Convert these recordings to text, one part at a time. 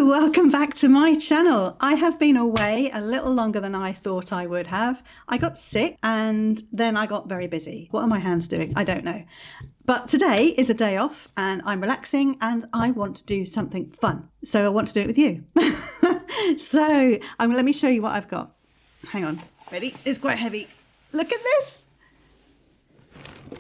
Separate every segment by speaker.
Speaker 1: Hello, welcome back to my channel. I have been away a little longer than I thought I would have. I got sick and then I got very busy. What are my hands doing? I don't know. But today is a day off and I'm relaxing and I want to do something fun. So I want to do it with you. So let me show you what I've got. Hang on. Ready? It's quite heavy. Look at this.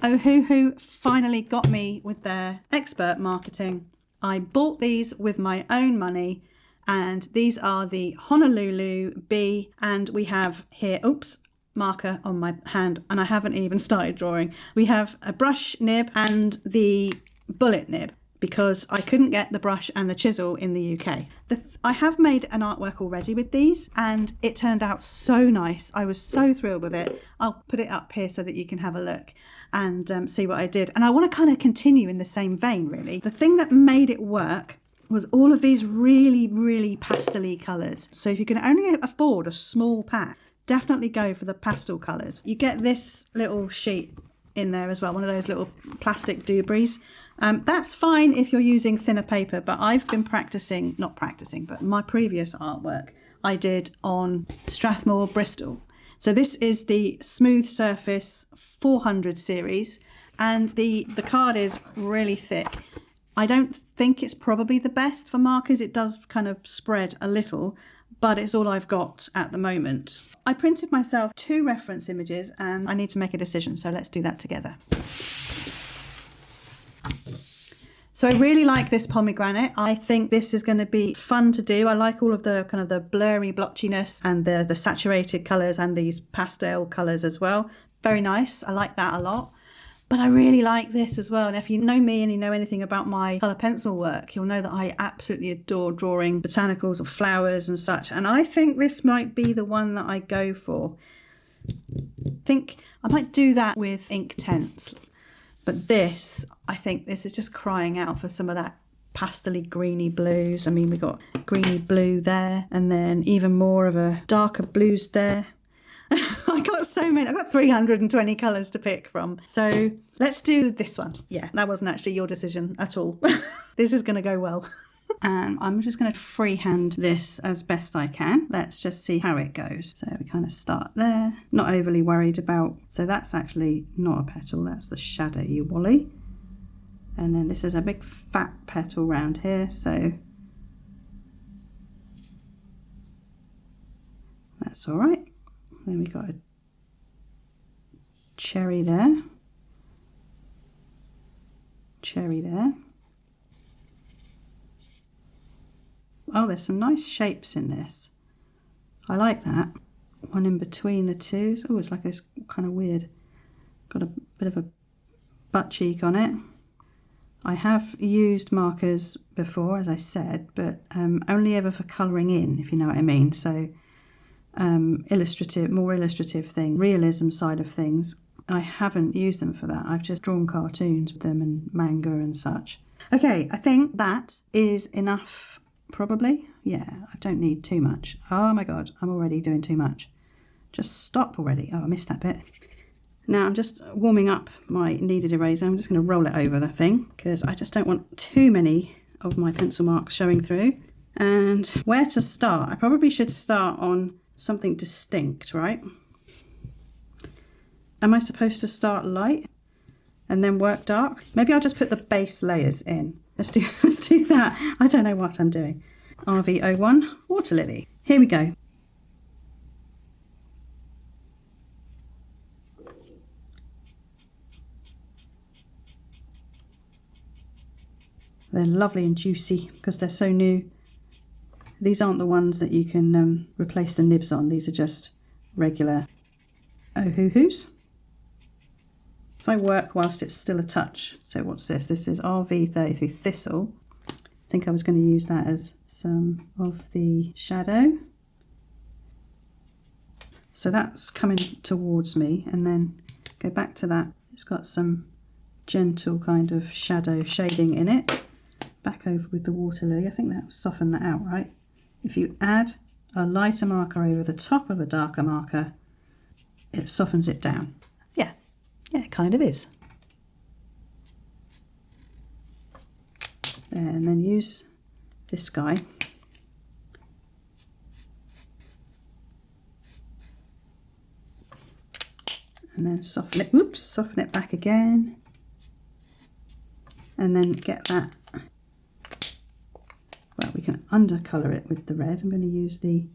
Speaker 1: Ohuhu finally got me with their expert marketing. I bought these with my own money and these are the Honolulu B, and we have here, oops, marker on my hand and I haven't even started drawing. We have a brush nib and the bullet nib because I couldn't get the brush and the chisel in the UK. I have made an artwork already with these and it turned out so nice. I was so thrilled with it. I'll put it up here so that you can have a look and see what I did. And I want to kind of continue in the same vein, really. The thing that made it work was all of these really, really pastel-y colours. So if you can only afford a small pack, definitely go for the pastel colours. You get this little sheet in there as well, one of those little plastic dooblies. That's fine if you're using thinner paper, but I've been but my previous artwork I did on Strathmore, Bristol. So this is the Smooth Surface 400 series and the card is really thick. I don't think it's probably the best for markers. It does kind of spread a little, but it's all I've got at the moment. I printed myself 2 reference images and I need to make a decision, so let's do that together. So I really like this pomegranate. I think this is going to be fun to do. I like all of the kind of the blurry blotchiness and the saturated colours and these pastel colours as well. Very nice. I like that a lot. But I really like this as well. And if you know me and you know anything about my colour pencil work, you'll know that I absolutely adore drawing botanicals or flowers and such. And I think this might be the one that I go for. I think I might do that with Inktense. But this, I think this is just crying out for some of that pastel-y greeny blues. I mean, we got greeny blue there and then even more of a darker blues there. I got so many, I've got 320 colours to pick from. So let's do this one. Yeah, that wasn't actually your decision at all. This is going to go well. And I'm just going to freehand this as best I can. Let's just see how it goes. So we kind of start there. Not overly worried about, so that's actually not a petal, that's the shadow, you Wally. And then this is a big fat petal round here, so that's all right. Then we got a cherry there, cherry there. Oh, there's some nice shapes in this. I like that. One in between the two. Oh, it's like this kind of weird. Got a bit of a butt cheek on it. I have used markers before, as I said, but only ever for colouring in, if you know what I mean. So more illustrative thing, realism side of things, I haven't used them for that. I've just drawn cartoons with them and manga and such. Okay, I think that is enough. Probably, yeah, I don't need too much. Oh my God, I'm already doing too much. Just stop already. Oh, I missed that bit. Now I'm just warming up my kneaded eraser. I'm just going to roll it over the thing because I just don't want too many of my pencil marks showing through. And where to start? I probably should start on something distinct, right? Am I supposed to start light and then work dark? Maybe I'll just put the base layers in. Let's do that. I don't know what I'm doing. RV01, Water Lily. Here we go. They're lovely and juicy because they're so new. These aren't the ones that you can replace the nibs on. These are just regular Ohuhus. If I work whilst it's still a touch, so what's this? This is RV33 Thistle. I think I was going to use that as some of the shadow. So that's coming towards me, and then go back to that. It's got some gentle kind of shadow shading in it. Back over with the water lily. I think that will soften that out, right? If you add a lighter marker over the top of a darker marker, it softens it down. Yeah, it kind of is. And then use this guy and then soften it, whoops, soften it back again, and then get that, well, we can undercolour it with the red. I'm going to use the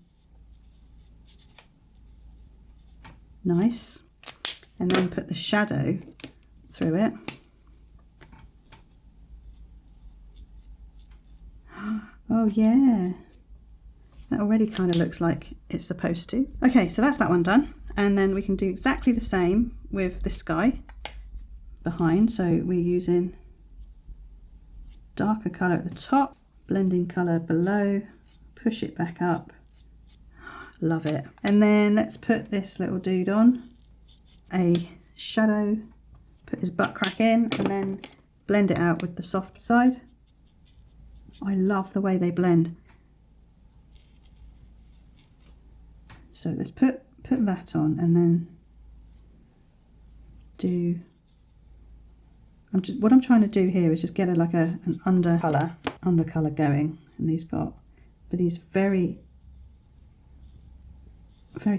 Speaker 1: nice, and then put the shadow through it. Oh yeah, that already kind of looks like it's supposed to. Okay, so that's that one done, and then we can do exactly the same with this guy behind. So we're using darker colour at the top, blending colour below, push it back up. Love it. And then let's put this little dude on, a shadow, put his butt crack in, and then blend it out with the soft side. I love the way they blend. So let's put that on, and then do, what I'm trying to do here is just get like an undercolour going, and he's very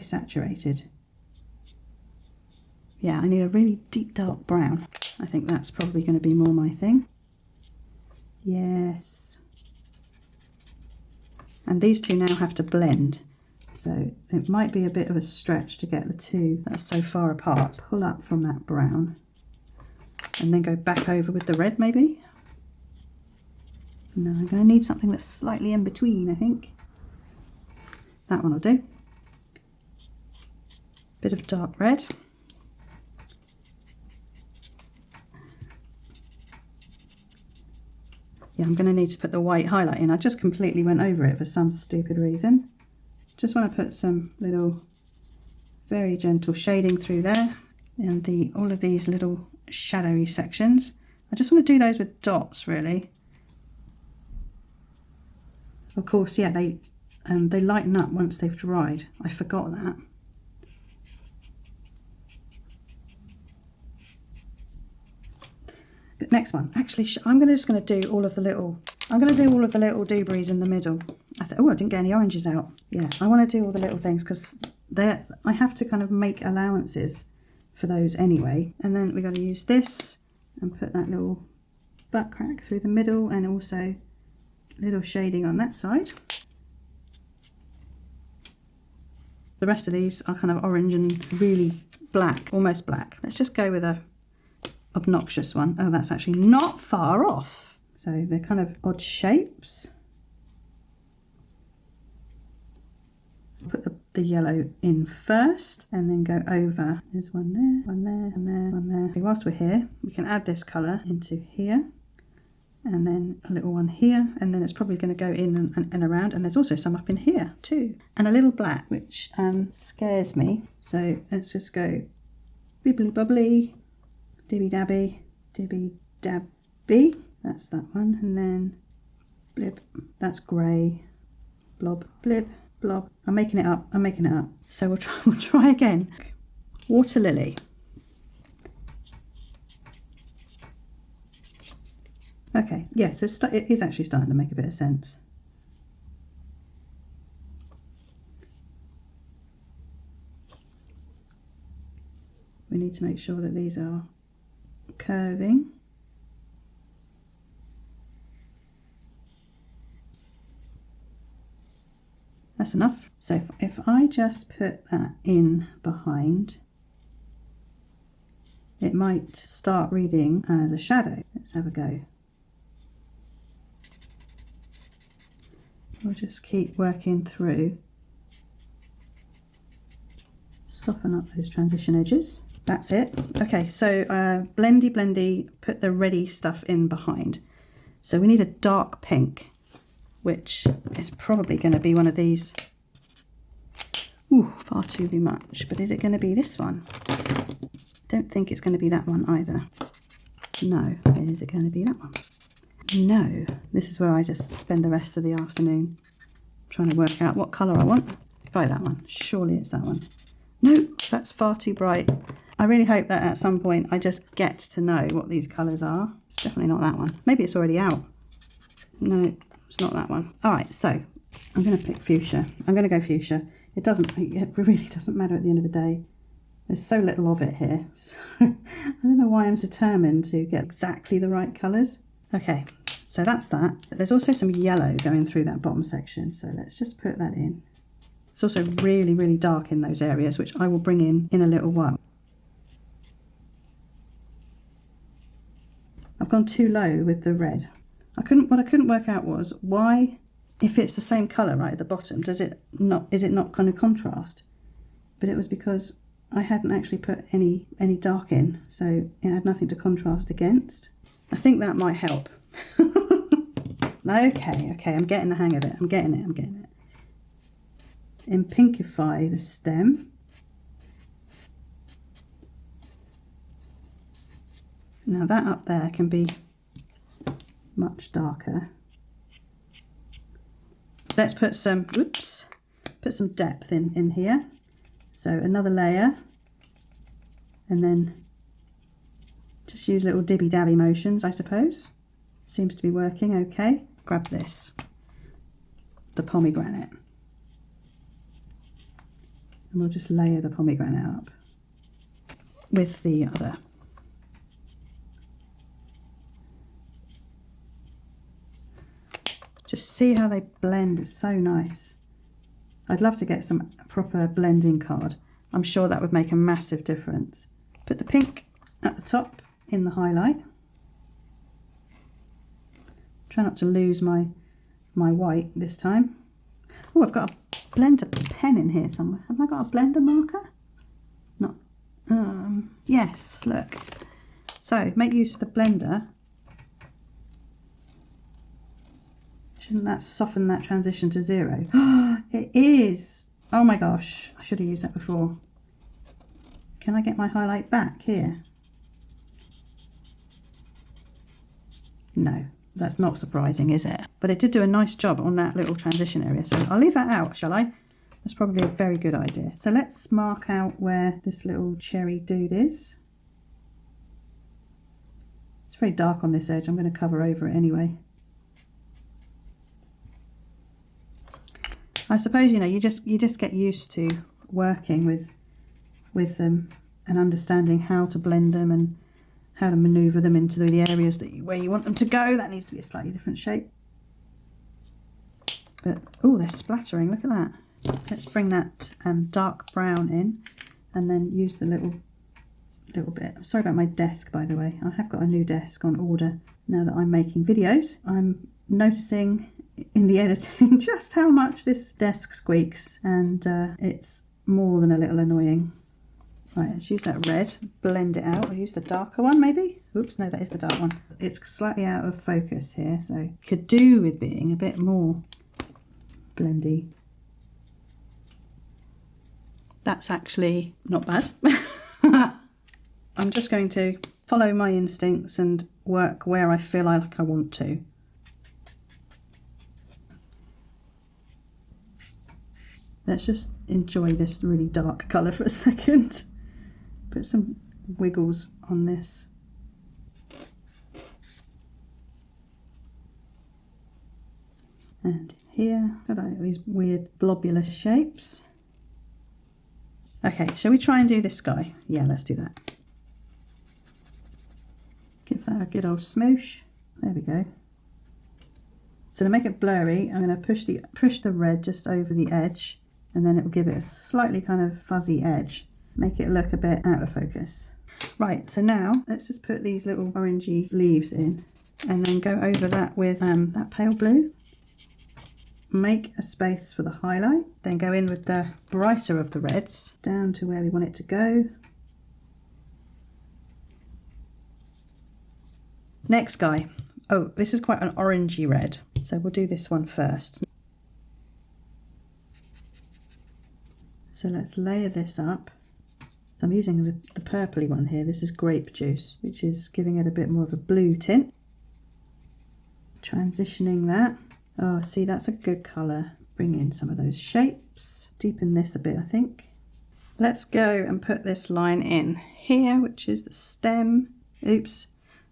Speaker 1: saturated. Yeah, I need a really deep dark brown. I think that's probably going to be more my thing. Yes. And these two now have to blend, so it might be a bit of a stretch to get the two that are so far apart. Pull up from that brown and then go back over with the red maybe. No, I'm going to need something that's slightly in between, I think. That one will do. Bit of dark red. Yeah, I'm going to need to put the white highlight in. I just completely went over it for some stupid reason. Just want to put some little very gentle shading through there, and all of these little shadowy sections. I just want to do those with dots really. Of course, yeah, they lighten up once they've dried. I forgot that. Next one, actually, I'm just going to do all of the little doobies in the middle. Oh, I didn't get any oranges out. Yeah, I want to do all the little things because I have to kind of make allowances for those anyway. And then we got to use this and put that little butt crack through the middle, and also little shading on that side. The rest of these are kind of orange and really black, almost black. Let's just go with a obnoxious one. Oh, that's actually not far off. So they're kind of odd shapes. Put the yellow in first and then go over. There's one there, one there, and there, one there. Okay, whilst we're here, we can add this colour into here, and then a little one here, and then it's probably going to go in and around, and there's also some up in here too. And a little black, which scares me. So let's just go bibbly bubbly, dibby dabby, dibby dabby. That's that one. And then blib, that's grey. Blob, blib, blob. I'm making it up. So we'll try again. Water lily. Okay, yeah, so it is actually starting to make a bit of sense. We need to make sure that these are curving. That's enough. So if I just put that in behind, it might start reading as a shadow. Let's have a go. We'll just keep working through. Soften up those transition edges. That's it. Okay, so blendy, put the ready stuff in behind. So we need a dark pink, which is probably going to be one of these. Ooh, far too much. But is it going to be this one? Don't think it's going to be that one either. No. Is it going to be that one? No. This is where I just spend the rest of the afternoon trying to work out what colour I want. Try that one. Surely it's that one. No, that's far too bright. I really hope that at some point I just get to know what these colours are. It's definitely not that one. Maybe it's already out. No, it's not that one. All right, so I'm going to pick fuchsia. I'm going to go fuchsia. It really doesn't matter at the end of the day. There's so little of it here. So I don't know why I'm determined to get exactly the right colours. Okay, so that's that. There's also some yellow going through that bottom section, so let's just put that in. It's also really, really dark in those areas, which I will bring in a little while. I've gone too low with the red. What I couldn't work out was why, if it's the same colour right at the bottom, is it not kind of contrast? But it was because I hadn't actually put any dark in, so it had nothing to contrast against. I think that might help. Okay, I'm getting the hang of it. I'm getting it. And pinkify the stem. Now that up there can be much darker. Let's put some, put some depth in here. So another layer, and then just use little dibby-dabby motions, I suppose. Seems to be working okay. Grab this, the pomegranate, and we'll just layer the pomegranate up with the other. Just see how they blend, it's so nice. I'd love to get some proper blending card. I'm sure that would make a massive difference. Put the pink at the top in the highlight. Try not to lose my white this time. Oh, I've got a blender pen in here somewhere. Have I got a blender marker? Not. Yes, look. So make use of the blender. Shouldn't that soften that transition to 0? It is! Oh my gosh, I should have used that before. Can I get my highlight back here? No, that's not surprising, is it? But it did do a nice job on that little transition area, so I'll leave that out, shall I? That's probably a very good idea. So let's mark out where this little cherry dude is. It's very dark on this edge, I'm going to cover over it anyway. I suppose, you know, you just get used to working with them and understanding how to blend them and how to manoeuvre them into the areas where you want them to go. That needs to be a slightly different shape. But, oh, they're splattering, look at that. Let's bring that dark brown in and then use the little bit. I'm sorry about my desk, by the way. I have got a new desk on order now that I'm making videos. I'm noticing in the editing just how much this desk squeaks, and it's more than a little annoying. Right, let's use that red, blend it out. I'll use the darker one maybe. Oops, no, that is the dark one. It's slightly out of focus here, so could do with being a bit more blendy. That's actually not bad. I'm just going to follow my instincts and work where I feel like I want to. Let's just enjoy this really dark colour for a second. Put some wiggles on this. And here, got these weird globular shapes. Okay, shall we try and do this guy? Yeah, let's do that. Give that a good old smoosh. There we go. So to make it blurry, I'm going to push the red just over the edge, and then it will give it a slightly kind of fuzzy edge, make it look a bit out of focus. Right, so now let's just put these little orangey leaves in and then go over that with that pale blue. Make a space for the highlight, then go in with the brighter of the reds down to where we want it to go. Next guy. Oh, this is quite an orangey red, so we'll do this one first. So let's layer this up. So I'm using the purpley one here. This is grape juice, which is giving it a bit more of a blue tint. Transitioning that. Oh, see, that's a good colour. Bring in some of those shapes. Deepen this a bit, I think. Let's go and put this line in here, which is the stem. Oops,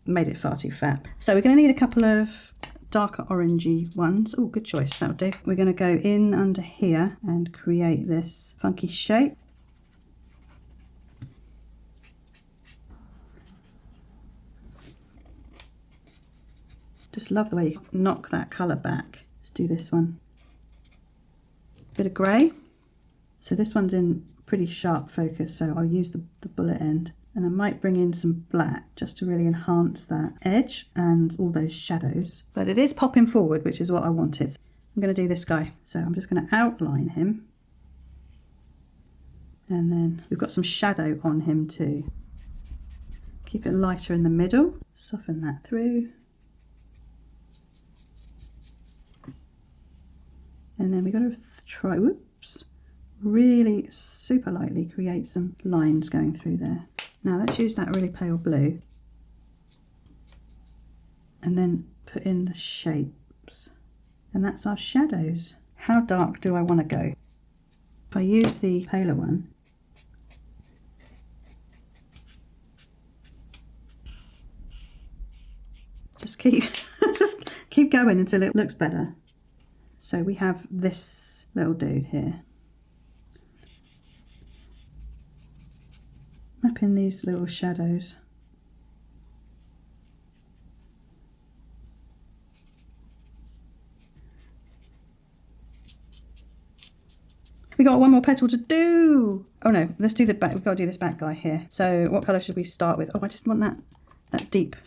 Speaker 1: made it far too fat. So we're going to need a couple of darker orangey ones. Oh, good choice, that'll do. We're going to go in under here and create this funky shape. Just love the way you knock that colour back. Let's do this one. Bit of grey. So this one's in pretty sharp focus, so I'll use the bullet end. And I might bring in some black just to really enhance that edge and all those shadows. But it is popping forward, which is what I wanted. I'm going to do this guy. So I'm just going to outline him. And then we've got some shadow on him too. Keep it lighter in the middle. Soften that through. And then we've got to try, whoops, really super lightly create some lines going through there. Now let's use that really pale blue and then put in the shapes. And that's our shadows. How dark do I want to go? If I use the paler one, just keep going until it looks better. So we have this little dude here. Map in these little shadows. We got one more petal to do. Oh no, let's do the back. We've got to do this back guy here. So what colour should we start with? Oh, I just want that deep.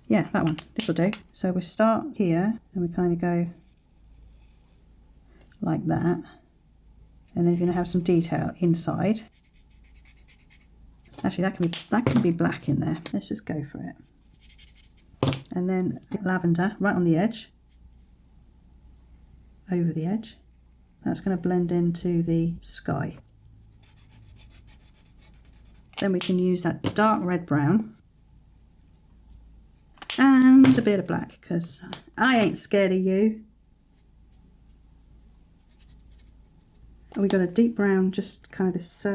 Speaker 1: Yeah, that one. This will do. So we start here and we kind of go like that. And then you're going to have some detail inside. Actually, that can be black in there. Let's just go for it. And then the lavender right on the edge, over the edge. That's going to blend into the sky. Then we can use that dark red brown and a bit of black, because I ain't scared of you. We got a deep brown, just kind of this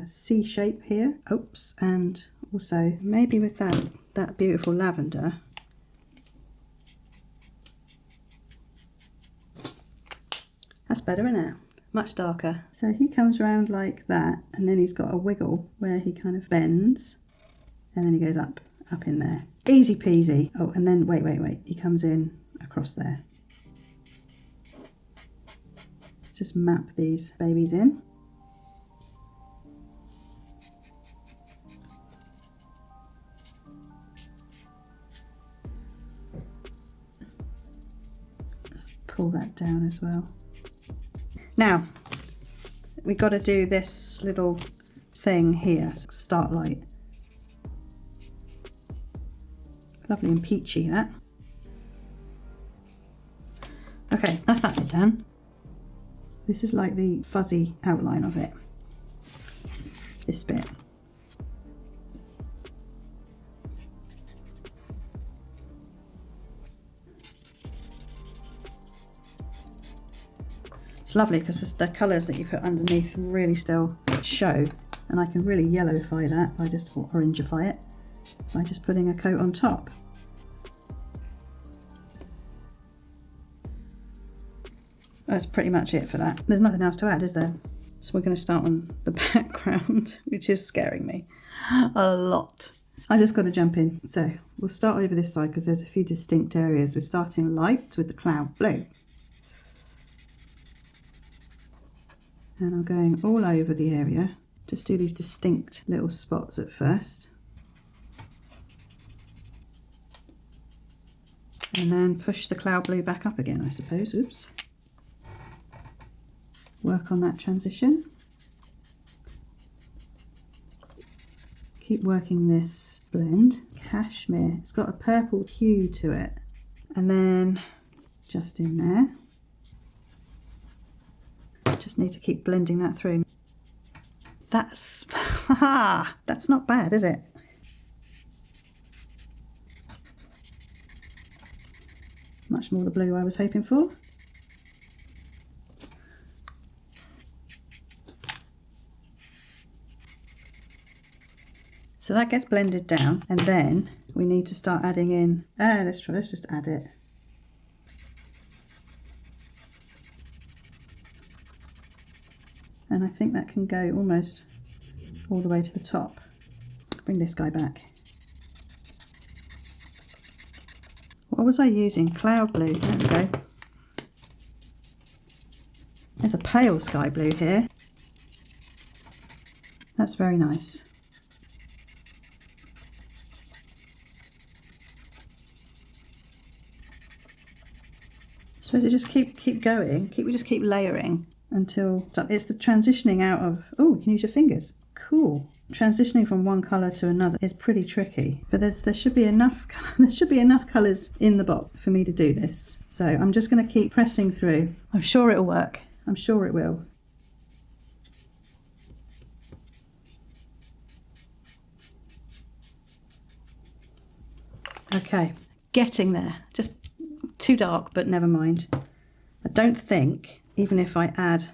Speaker 1: C shape here. Oops, and also maybe with that beautiful lavender. That's better, isn't it? Much darker. So he comes around like that, and then he's got a wiggle where he kind of bends, and then he goes up in there. Easy peasy. Oh, and then wait. He comes in across there. Just map these babies in. Pull that down as well. Now, we've got to do this little thing here, start light. Lovely and peachy, that. Okay, that's that bit done. This is like the fuzzy outline of it, this bit. It's lovely because the colours that you put underneath really still show, and I can really yellowify that by just, or orangify it, by just putting a coat on top. That's pretty much it for that. There's nothing else to add, is there? So we're going to start on the background, which is scaring me a lot. I just got to jump in. So we'll start over this side because there's a few distinct areas. We're starting light with the cloud blue. And I'm going all over the area. Just do these distinct little spots at first. And then push the cloud blue back up again, I suppose. Oops. Work on that transition. Keep working this blend. Cashmere, it's got a purple hue to it. And then just in there. Just need to keep blending that through. That's, that's not bad, is it? Much more the blue I was hoping for. So that gets blended down, and then we need to start adding in, let's just add it. And I think that can go almost all the way to the top. Bring this guy back. What was I using? Cloud blue. There we go. There's a pale sky blue here. That's very nice. So to just keep going, we just keep layering until it's the transitioning out of, oh, you can use your fingers. Cool. Transitioning from one colour to another is pretty tricky, but there should be enough colours in the box for me to do this. So I'm just going to keep pressing through. I'm sure it'll work. I'm sure it will. Okay, getting there. Just too dark, but never mind. I don't think, even if I add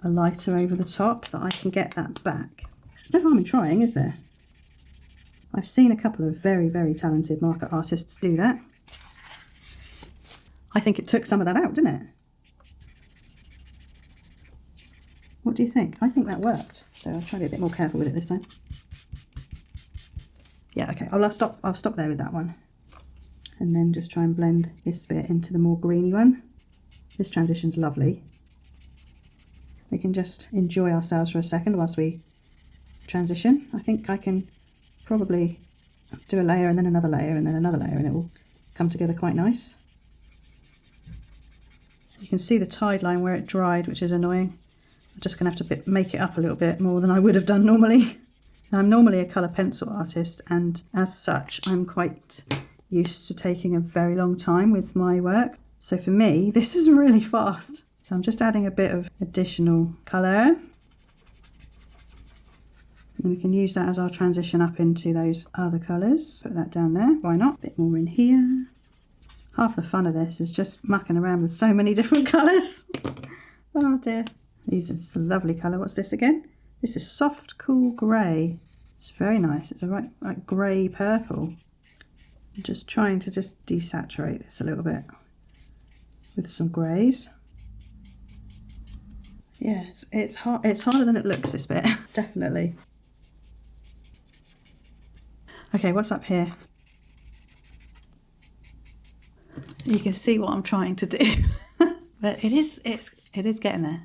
Speaker 1: a lighter over the top, that I can get that back. There's no harm in trying, is there? I've seen a couple of very, very talented marker artists do that. I think it took some of that out, didn't it? What do you think? I think that worked. So I'll try to be a bit more careful with it this time. Yeah, okay, I'll stop there with that one. And then just try and blend this bit into the more greeny one. This transition's lovely. We can just enjoy ourselves for a second whilst we transition. I think I can probably do a layer and then another layer and then another layer, and it will come together quite nice. You can see the tide line where it dried, which is annoying. I'm just going to have to make it up a little bit more than I would have done normally. I'm normally a colour pencil artist, and as such I'm quite used to taking a very long time with my work. So for me, this is really fast. So I'm just adding a bit of additional colour. And we can use that as our transition up into those other colours. Put that down there, why not? A bit more in here. Half the fun of this is just mucking around with so many different colours. Oh dear. This is a lovely colour. What's this again? This is soft, cool grey. It's very nice. It's a right grey purple. I'm just trying to just desaturate this a little bit with some greys. Yeah, it's hard. It's harder than it looks, this bit. Definitely. Okay, what's up here? You can see what I'm trying to do, but it is getting there.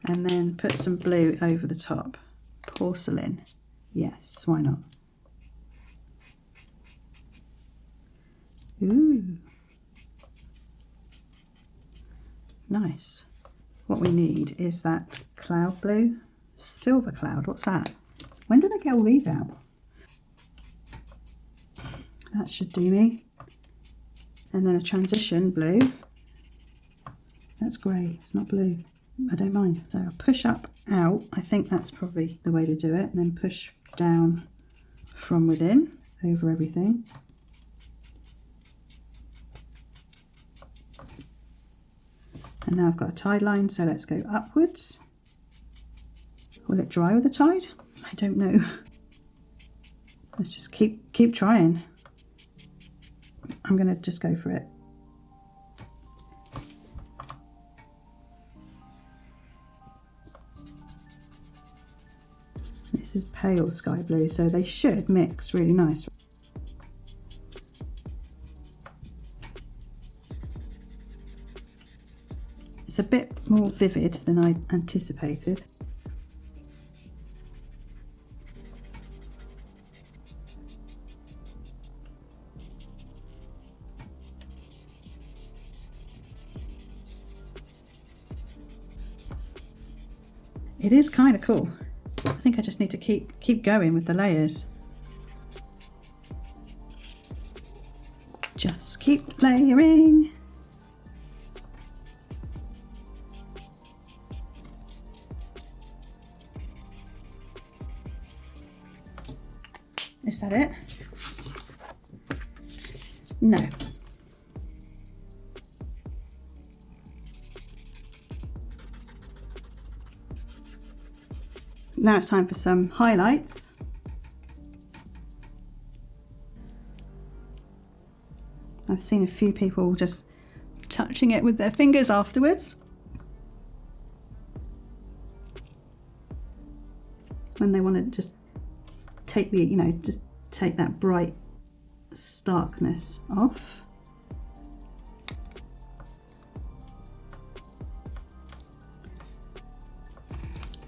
Speaker 1: And then put some blue over the top. Porcelain. Yes, why not? Ooh. Nice. What we need is that cloud blue. Silver cloud, what's that? When did I get all these out? That should do me. And then a transition blue. That's grey, it's not blue. I don't mind. So I'll push up, out. I think that's probably the way to do it. And then push down from within over everything. And now I've got a tide line, so let's go upwards. Will it dry with the tide? I don't know. Let's just keep trying. I'm going to just go for it. This is pale sky blue, so they should mix really nice. It's a bit more vivid than I anticipated. It is kind of cool. I think I just need to keep going with the layers. Just keep layering. Is that it? No. Now it's time for some highlights. I've seen a few people just touching it with their fingers afterwards. When they want to just take the, just take that bright starkness off.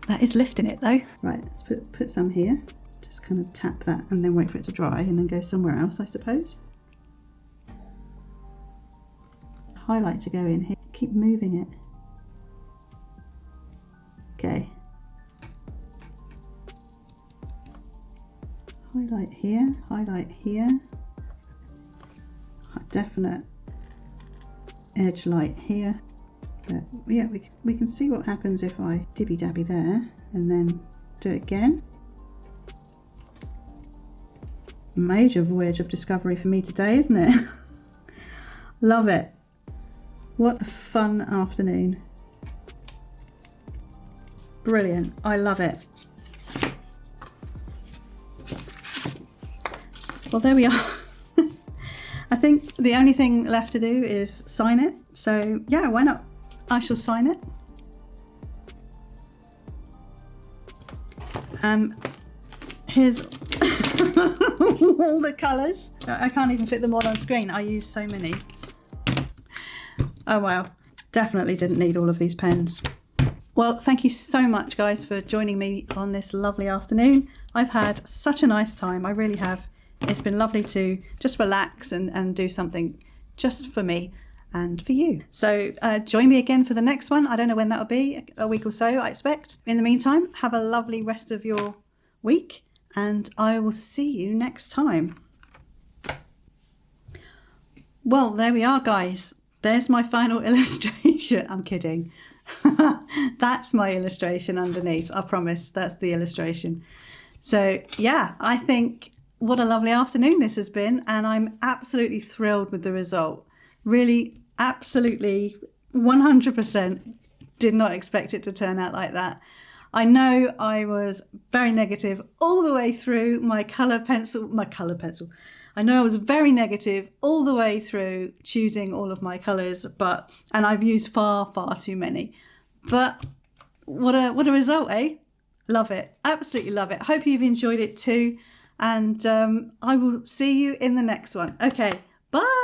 Speaker 1: That is lifting it though. Right, let's put some here. Just kind of tap that and then wait for it to dry and then go somewhere else, I suppose. Highlight to go in here. Keep moving it. Okay. Highlight here, highlight here. Definite edge light here. But yeah, we can see what happens if I dibby dabby there and then do it again. Major voyage of discovery for me today, isn't it? Love it. What a fun afternoon. Brilliant. I love it. Well, there we are. I think the only thing left to do is sign it. So yeah, why not? I shall sign it. Here's all the colours. I can't even fit them all on screen. I use so many. Oh wow, definitely didn't need all of these pens. Well, thank you so much guys for joining me on this lovely afternoon. I've had such a nice time, I really have. It's been lovely to just relax and do something just for me and for you. So join me again for the next one. I don't know when that'll be, a week or so I expect. In the meantime, have a lovely rest of your week and I will see you next time. Well, there we are guys. There's my final illustration. I'm kidding. That's my illustration underneath. I promise that's the illustration. So yeah, I think what a lovely afternoon this has been and I'm absolutely thrilled with the result. Really, absolutely 100% did not expect it to turn out like that. I know I was very negative all the way through my colour pencil. I know I was very negative all the way through choosing all of my colours, and I've used far too many. But what a result, eh? Love it. Absolutely love it. Hope you've enjoyed it too. And I will see you in the next one. Okay, bye.